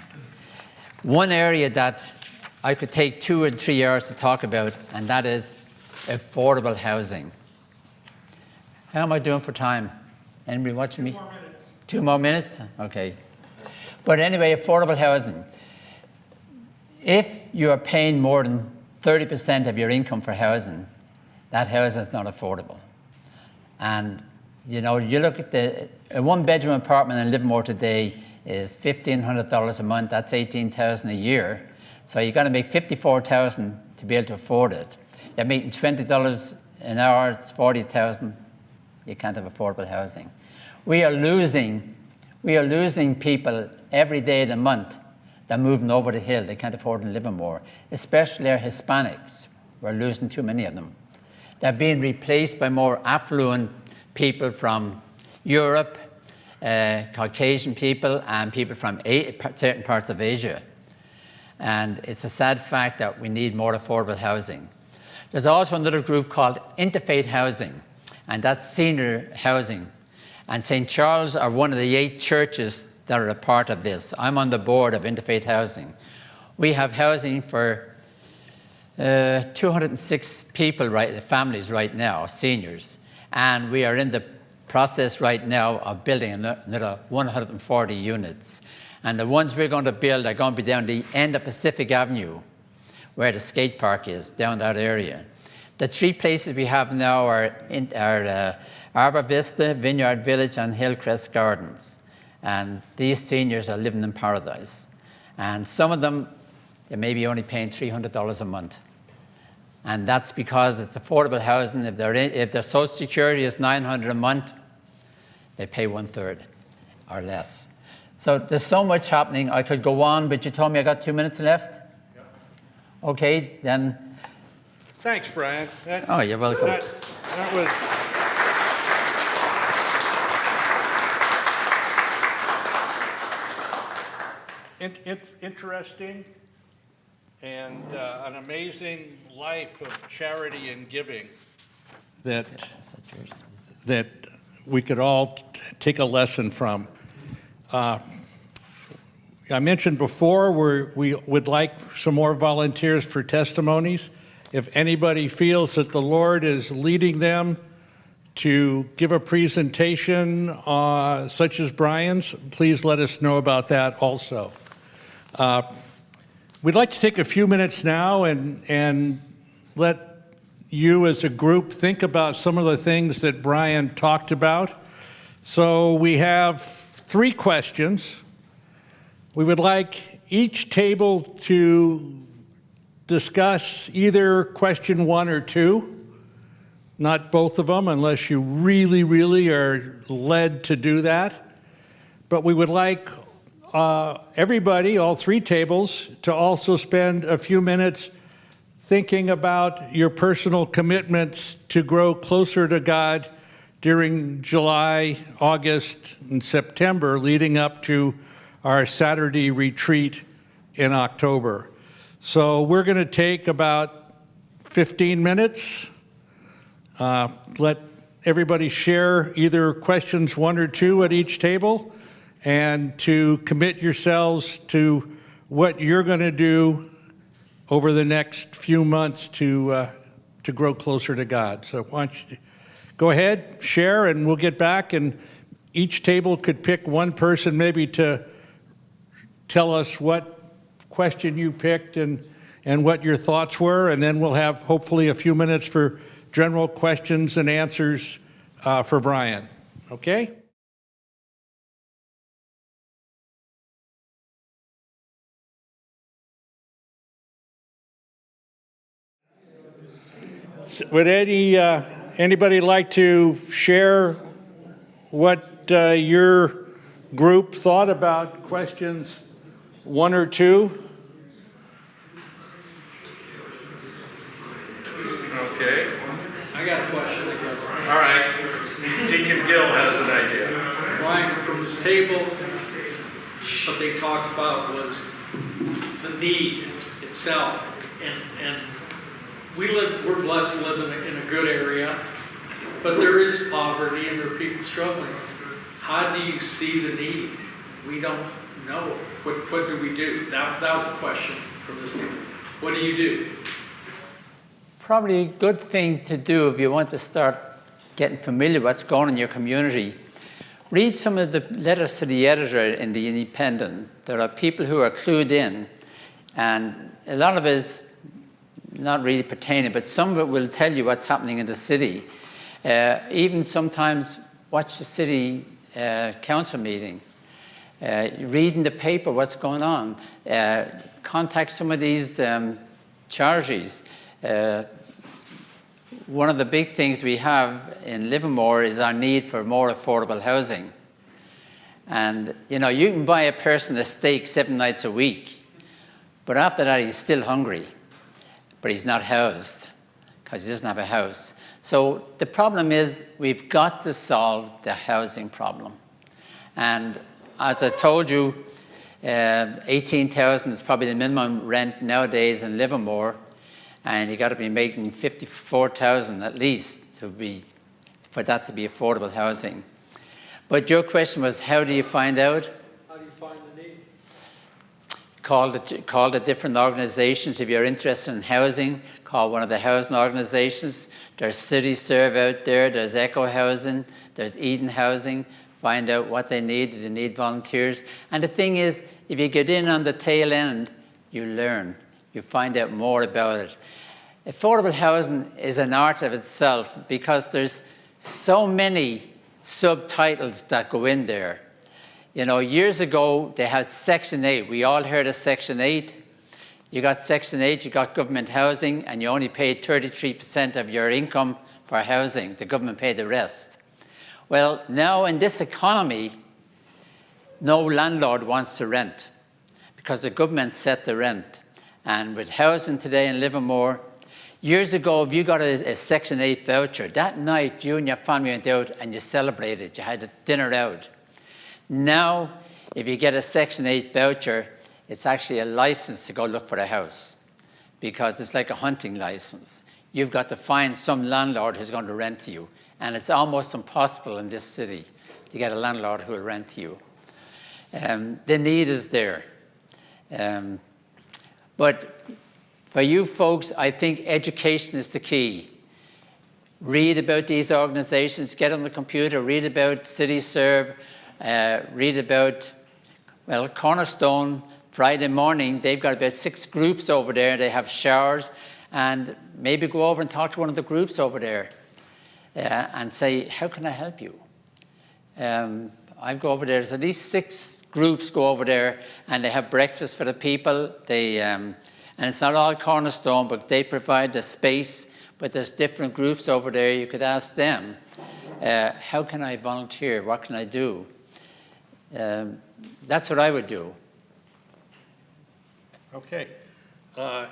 One area that I could take 2 or 3 hours to talk about, and that is affordable housing. How am I doing for time? Anybody watching me? 2 more minutes? Okay. But anyway, affordable housing. If you are paying more than 30% of your income for housing, that housing is not affordable. And you know, you look at a 1-bedroom apartment in Livermore today is $1,500 a month. That's $18,000 a year. So you got to make $54,000 to be able to afford it. You're making $20 an hour. It's $40,000. You can't have affordable housing. We are losing people every day of the month. They're moving over the hill. They can't afford to live more, especially our Hispanics. We're losing too many of them. They're being replaced by more affluent people from Europe, Caucasian people, and people from certain parts of Asia. And it's a sad fact that we need more affordable housing. There's also another group called interfaith housing, and that's senior housing. And St. Charles are one of the 8 churches that are a part of this. I'm on the board of interfaith housing. We have housing for 206 people, families right now, seniors. And we are in the process right now of building another 140 units. And the ones we're going to build are going to be down the end of Pacific Avenue, where the skate park is, down that area. The 3 places we have now are Arbor Vista, Vineyard Village, and Hillcrest Gardens. And these seniors are living in paradise. And some of them, they may be only paying $300 a month. And that's because it's affordable housing. If their Social Security is $900 a month, they pay 1/3 or less. So there's so much happening. I could go on, but you told me I got 2 minutes left? Yep. Okay, then. Thanks, Bryan. You're welcome. That was... interesting and an amazing life of charity and giving that we could all take a lesson from. I mentioned before we would like some more volunteers for testimonies. If anybody feels that the Lord is leading them to give a presentation such as Bryan's, please let us know about that also. We'd like to take a few minutes now and let you as a group think about some of the things that Bryan talked about. So we have 3 questions. We would like each table to discuss either question 1 or 2, not both of them unless you really, really are led to do that. But we would like everybody, all 3 tables, to also spend a few minutes thinking about your personal commitments to grow closer to God during July, August, and September, leading up to our Saturday retreat in October. So we're going to take about 15 minutes. Let everybody share either questions 1 or 2 at each table, and to commit yourselves to what you're going to do over the next few months to grow closer to God. So why don't you go ahead, share, and we'll get back, and each table could pick one person maybe to tell us what question you picked and what your thoughts were, and then we'll have hopefully a few minutes for general questions and answers for Bryan. Okay? Would anybody like to share what your group thought about questions 1 or 2? Okay. I got a question, I guess. All right. Deacon Gill has an idea. Brian, from this table, what they talked about was the need itself. And we're blessed to live in a good area, but there is poverty and there are people struggling. How do you see the need? We don't know. What do we do? That was the question from this table. What do you do? Probably a good thing to do if you want to start getting familiar with what's going on in your community. Read some of the letters to the editor in The Independent. There are people who are clued in, and a lot of it is not really pertaining, but some of it will tell you what's happening in the city. Even sometimes watch the city council meeting. Reading the paper, what's going on. Contact some of these charities. One of the big things we have in Livermore is our need for more affordable housing. And you know, you can buy a person a steak 7 nights a week, but after that he's still hungry, but he's not housed because he doesn't have a house. So the problem is we've got to solve the housing problem. And as I told you, 18,000 is probably the minimum rent nowadays in Livermore. And you got to be making 54,000 at least for that to be affordable housing. But your question was, how do you find out? How do you find the need? Call the different organizations. If you're interested in housing, call one of the housing organizations. There's City Serve out there, there's Echo Housing, there's Eden Housing. Find out what they need. Do they need volunteers? And the thing is, if you get in on the tail end, you learn. You find out more about it. Affordable housing is an art of itself because there's so many subtitles that go in there. You know, years ago, they had Section 8. We all heard of Section 8. You got Section 8, you got government housing, and you only paid 33% of your income for housing. The government paid the rest. Well, now in this economy, no landlord wants to rent because the government set the rent. And with housing today in Livermore, years ago, if you got a Section 8 voucher, that night you and your family went out and you celebrated. You had a dinner out. Now, if you get a Section 8 voucher, it's actually a license to go look for a house because it's like a hunting license. You've got to find some landlord who's going to rent to you. And it's almost impossible in this city to get a landlord who will rent to you. The need is there. But for you folks, I think education is the key. Read about these organizations, get on the computer, read about City Serve, read about, well, Cornerstone. Friday morning, they've got about 6 groups over there. They have showers, and maybe go over and talk to one of the groups over there and say, how can I help you? I go over there, there's at least 6 groups go over there, and they have breakfast for the people. And it's not all Cornerstone, but they provide the space, but there's different groups over there. You could ask them, how can I volunteer? What can I do? That's what I would do. Okay.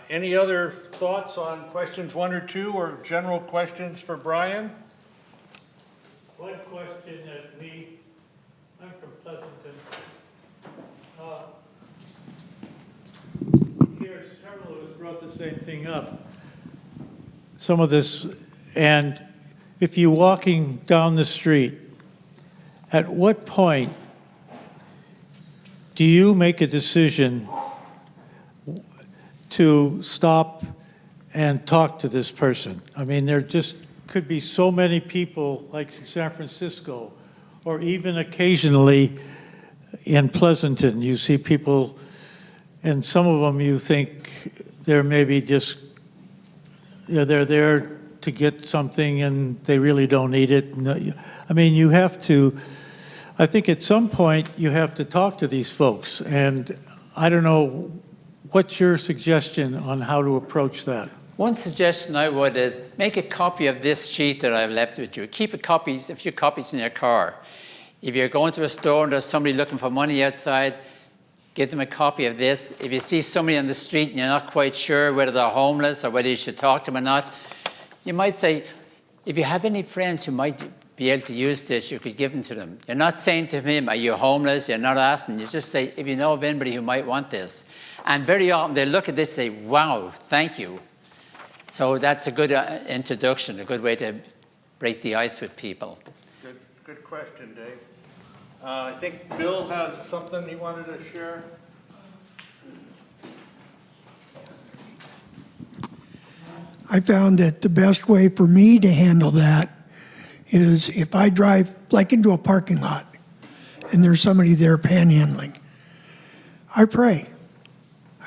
Any other thoughts on questions 1 or 2 or general questions for Bryan? One question that I'm from Pleasanton. Here, several of us brought the same thing up. Some of this, and if you're walking down the street, at what point do you make a decision to stop and talk to this person? I mean, there just could be so many people, like in San Francisco, or even occasionally in Pleasanton, you see people, and some of them you think they're maybe just, they're there to get something and they really don't need it. I mean, you have to, I think at some point you have to talk to these folks, and I don't know, what's your suggestion on how to approach that? One suggestion I would is make a copy of this sheet that I've left with you. Keep a few copies in your car. If you're going to a store and there's somebody looking for money outside, give them a copy of this. If you see somebody on the street and you're not quite sure whether they're homeless or whether you should talk to them or not, you might say, if you have any friends who might be able to use this, you could give them to them. You're not saying to him, are you homeless? You're not asking. You just say, if you know of anybody who might want this. And very often they look at this and say, wow, thank you. So that's a good introduction, a good way to break the ice with people. Good question, Dave. I think Bill has something he wanted to share. I found that the best way for me to handle that is if I drive like into a parking lot and there's somebody there panhandling, I pray.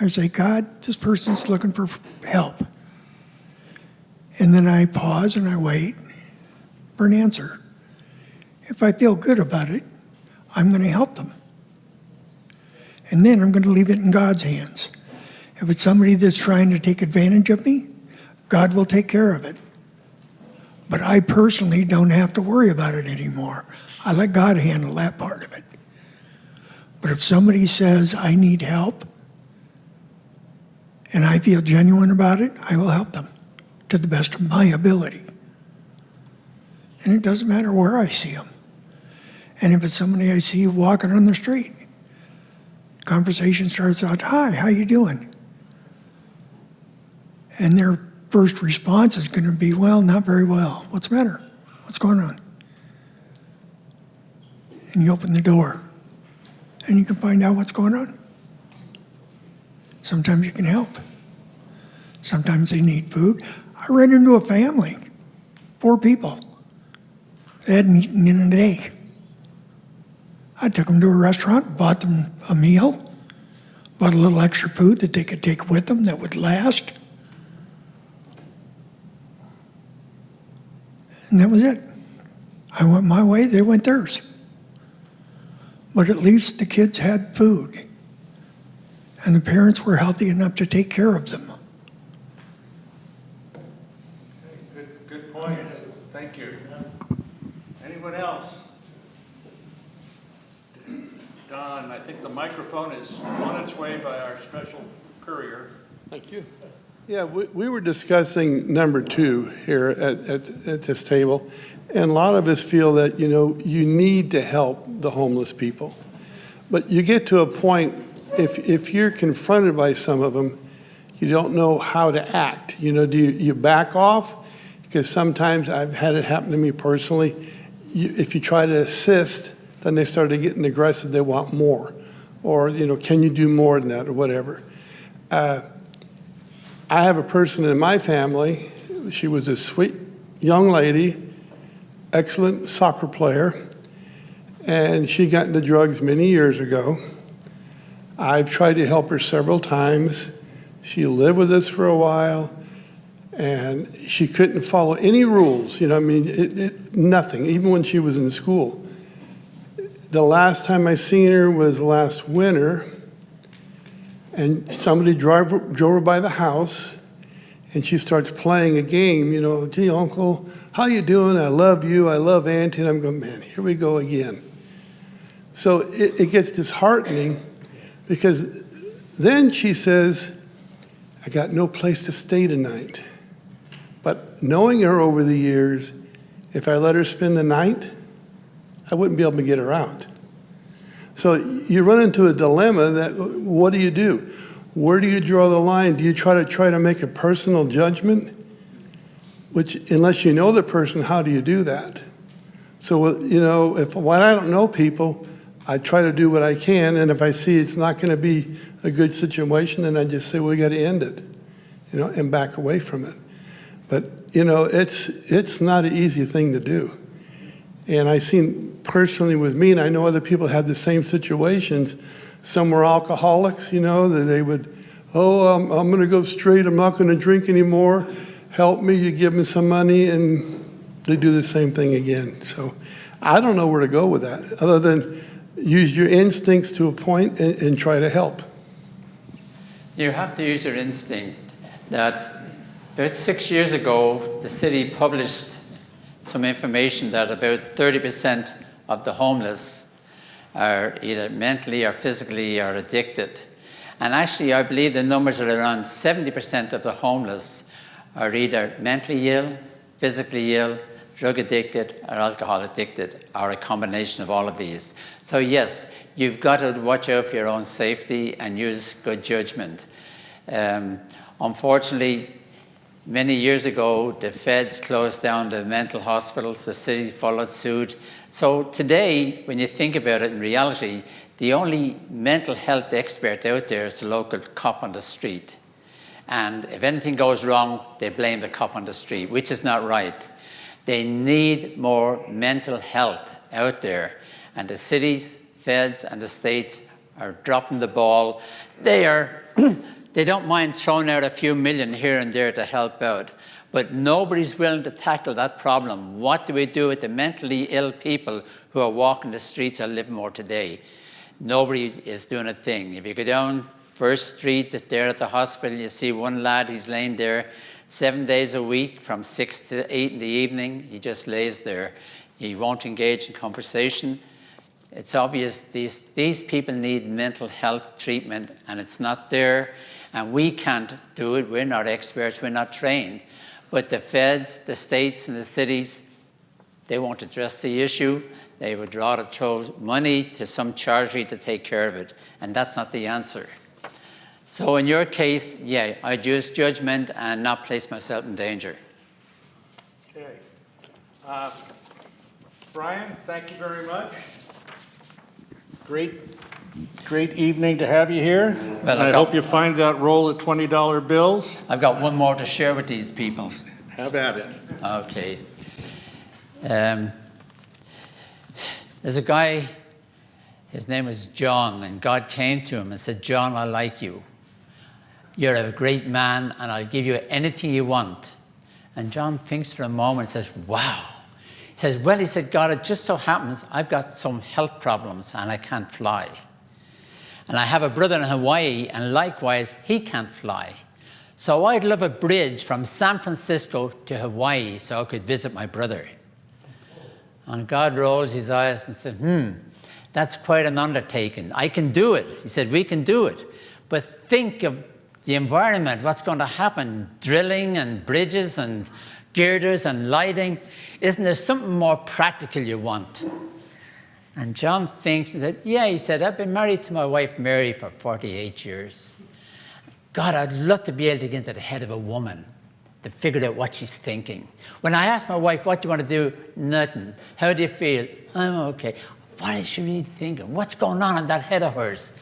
I say, God, this person's looking for help. And then I pause and I wait for an answer. If I feel good about it, I'm going to help them. And then I'm going to leave it in God's hands. If it's somebody that's trying to take advantage of me, God will take care of it. But I personally don't have to worry about it anymore. I let God handle that part of it. But if somebody says, I need help, and I feel genuine about it, I will help them to the best of my ability. And it doesn't matter where I see them. And if it's somebody I see walking on the street, conversation starts out, hi, how you doing? And their first response is going to be, well, not very well. What's the matter? What's going on? And you open the door, and you can find out what's going on. Sometimes you can help. Sometimes they need food. I ran into a family, 4 people. They hadn't eaten in a day. I took them to a restaurant, bought them a meal, bought a little extra food that they could take with them that would last. And that was it. I went my way, they went theirs. But at least the kids had food. And the parents were healthy enough to take care of them. Good point. Thank you. Anyone else? Don, I think the microphone is on its way by our special courier. Thank you. Yeah, we were discussing number 2 here at this table, and a lot of us feel that, you know, you need to help the homeless people. But you get to a point, if you're confronted by some of them, you don't know how to act. You know, do you back off? Because sometimes I've had it happen to me personally. If you try to assist, then they started getting aggressive, they want more. Or, you know, can you do more than that or whatever. I have a person in my family, she was a sweet young lady, excellent soccer player, and she got into drugs many years ago. I've tried to help her several times. She lived with us for a while, and she couldn't follow any rules. You know, I mean, nothing, even when she was in school. The last time I seen her was last winter, and somebody drove her by the house, and she starts playing a game, you know, gee, Uncle, how you doing? I love you, I love Auntie. And I'm going, man, here we go again. So it gets disheartening, because then she says, I got no place to stay tonight. But knowing her over the years, if I let her spend the night, I wouldn't be able to get her out. So you run into a dilemma that, what do you do? Where do you draw the line? Do you try to make a personal judgment? Which, unless you know the person, how do you do that? So, you know, when I don't know people, I try to do what I can, and if I see it's not going to be a good situation, then I just say, we got to end it, you know, and back away from it. But, you know, it's not an easy thing to do. And I've seen personally with me, and I know other people had the same situations. Some were alcoholics, you know, that they would, I'm going to go straight, I'm not going to drink anymore. Help me, you give them some money, and they do the same thing again. So I don't know where to go with that, other than use your instincts to a point and try to help. You have to use your instinct. That about 6 years ago, the city published some information that about 30% of the homeless are either mentally or physically or addicted. And actually, I believe the numbers are around 70% of the homeless are either mentally ill, physically ill, drug addicted, or alcohol addicted, or a combination of all of these. So yes, you've got to watch out for your own safety and use good judgment. Unfortunately, many years ago, the feds closed down the mental hospitals, the city followed suit. So today, when you think about it in reality, the only mental health expert out there is the local cop on the street. And if anything goes wrong, they blame the cop on the street, which is not right. They need more mental health out there. And the cities, feds, and the states are dropping the ball. They don't mind throwing out a few million here and there to help out, but nobody's willing to tackle that problem. What do we do with the mentally ill people who are walking the streets of Livermore today? Nobody is doing a thing. If you go down First Street there at the hospital, you see one lad, he's laying there 7 days a week from 6 to 8 in the evening. He just lays there. He won't engage in conversation. It's obvious these people need mental health treatment, and it's not there. And we can't do it. We're not experts. We're not trained. But the feds, the states, and the cities, they won't address the issue. They would rather throw money to some charity to take care of it. And that's not the answer. So in your case, yeah, I'd use judgment and not place myself in danger. Okay. Bryan, thank you very much. Great evening to have you here. Well, I hope you find that roll of $20 bills. I've got one more to share with these people. Have at it. Okay. There's a guy, his name was John, and God came to him and said, John, I like you. You're a great man, and I'll give you anything you want. And John thinks for a moment and says, wow. He says, well, he said, God, it just so happens I've got some health problems and I can't fly. And I have a brother in Hawaii, and likewise, he can't fly. So I'd love a bridge from San Francisco to Hawaii so I could visit my brother. And God rolls his eyes and said, that's quite an undertaking. I can do it. He said, we can do it. But think of the environment, what's going to happen, drilling and bridges and girders and lighting. Isn't there something more practical you want? And John thinks, he said, yeah, he said, I've been married to my wife Mary for 48 years. God, I'd love to be able to get into the head of a woman, to figure out what she's thinking. When I ask my wife, what do you want to do? Nothing. How do you feel? I'm okay. What is she really thinking? What's going on in that head of hers?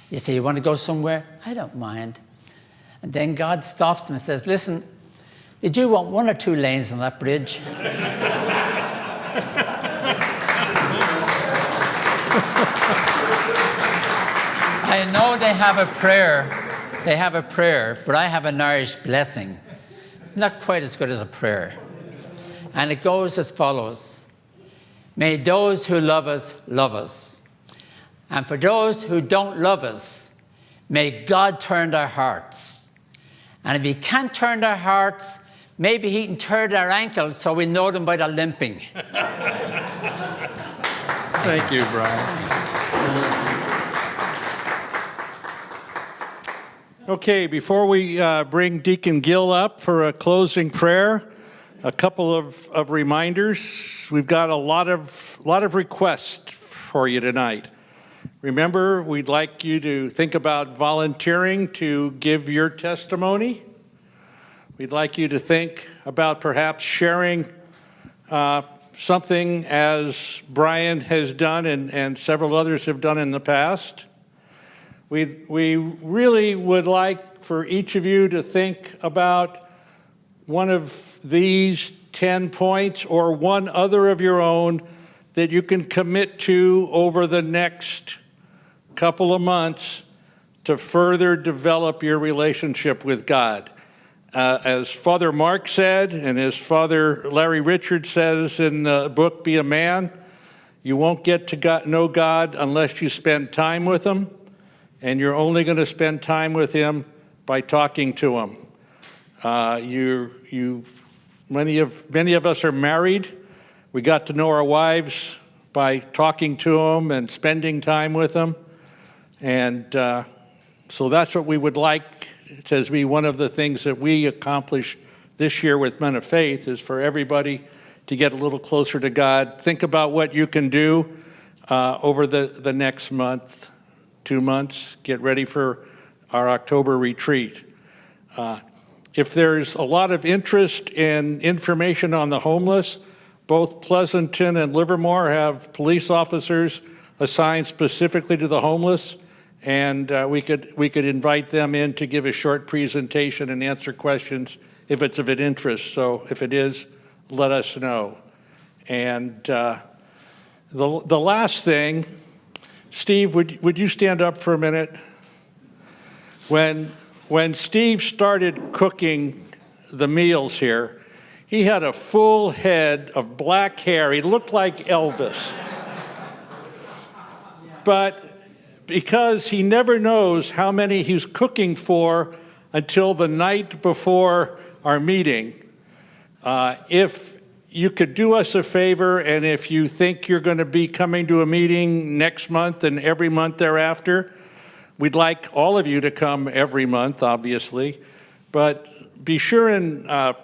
You say, you want to go somewhere? I don't mind. And then God stops him and says, listen, did you want 1 or 2 lanes on that bridge? I know they have a prayer, but I have an Irish blessing. Not quite as good as a prayer. And it goes as follows. May those who love us, love us. And for those who don't love us, may God turn their hearts. And if he can't turn their hearts, maybe he can turn their ankles so we know them by their limping. Thank you, Bryan. Okay, before we bring Deacon Gill up for a closing prayer, a couple of reminders. We've got a lot of requests for you tonight. Remember, we'd like you to think about volunteering to give your testimony. We'd like you to think about perhaps sharing something as Bryan has done and several others have done in the past. We really would like for each of you to think about one of these 10 points or one other of your own that you can commit to over the next couple of months to further develop your relationship with God. As Father Mark said, and as Father Larry Richard says in the book, Be a Man, you won't get to know God unless you spend time with him, and you're only going to spend time with him by talking to him. Many of us are married. We got to know our wives by talking to them and spending time with them. And so that's what we would like to be one of the things that we accomplish this year with Men of Faith, is for everybody to get a little closer to God. Think about what you can do over the next month, 2 months. Get ready for our October retreat. If there's a lot of interest in information on the homeless, both Pleasanton and Livermore have police officers assigned specifically to the homeless, and we could invite them in to give a short presentation and answer questions if it's of interest. So if it is, let us know. And the last thing, Steve, would you stand up for a minute? When Steve started cooking the meals here, he had a full head of black hair. He looked like Elvis. But because he never knows how many he's cooking for until the night before our meeting, if you could do us a favor, and if you think you're going to be coming to a meeting next month and every month thereafter, we'd like all of you to come every month, obviously, but be sure and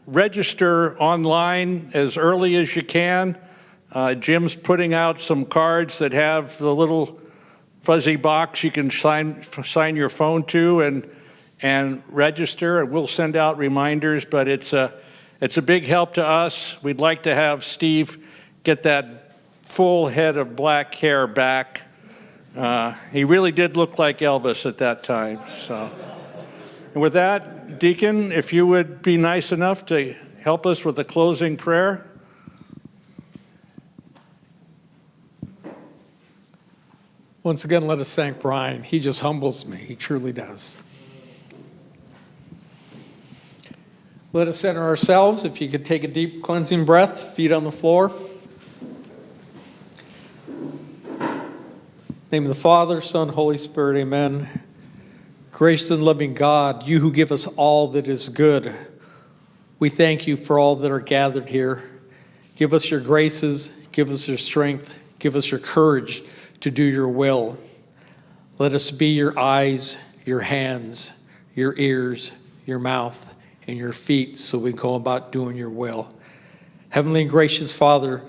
register online as early as you can. Jim's putting out some cards that have the little fuzzy box you can sign your phone to and register, and we'll send out reminders, but it's a big help to us. We'd like to have Steve get that full head of black hair back. He really did look like Elvis at that time. So, and with that, Deacon, if you would be nice enough to help us with the closing prayer. Once again, let us thank Bryan. He just humbles me. He truly does. Let us center ourselves. If you could take a deep cleansing breath, feet on the floor. Name of the Father, Son, Holy Spirit, amen. Gracious and loving God, you who give us all that is good, we thank you for all that are gathered here. Give us your graces, give us your strength, give us your courage to do your will. Let us be your eyes, your hands, your ears, your mouth, and your feet so we go about doing your will. Heavenly and gracious Father,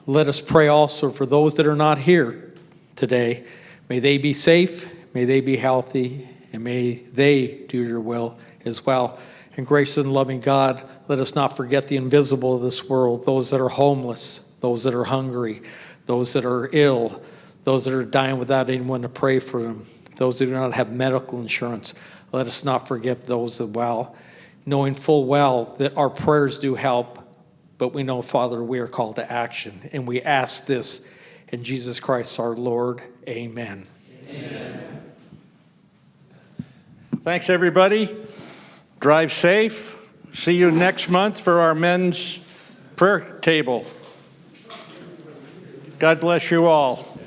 let us pray also for those that are not here today. May they be safe, may they be healthy, and may they do your will as well. And gracious and loving God, let us not forget the invisible of this world, those that are homeless, those that are hungry, those that are ill, those that are dying without anyone to pray for them, those that do not have medical insurance. Let us not forget those as well, knowing full well that our prayers do help, but we know, Father, we are called to action. And we ask this in Jesus Christ our Lord. Amen. Amen. Thanks, everybody. Drive safe. See you next month for our men's prayer table. God bless you all.